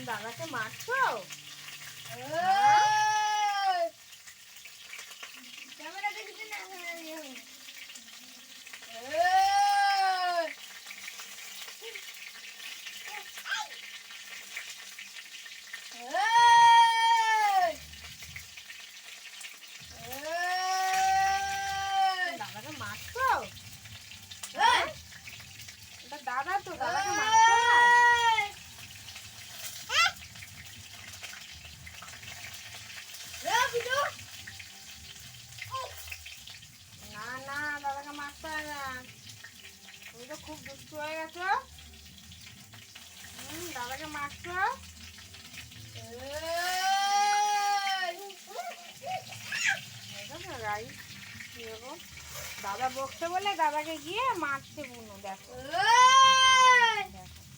দাদাকে মারছো? ক্যামেরা দেখছি না। দাদাকে মারছো? এটা দাদা তো, দাদাকে মারছো না? না না, দাদাকে মারতে হয় না। তুমি তো খুব দুষ্টু হয়ে গেছো। দাদাকে মারছো? দাদা বকছে বলে দাদাকে গিয়ে মারছে বুনু। দেখো দেখো।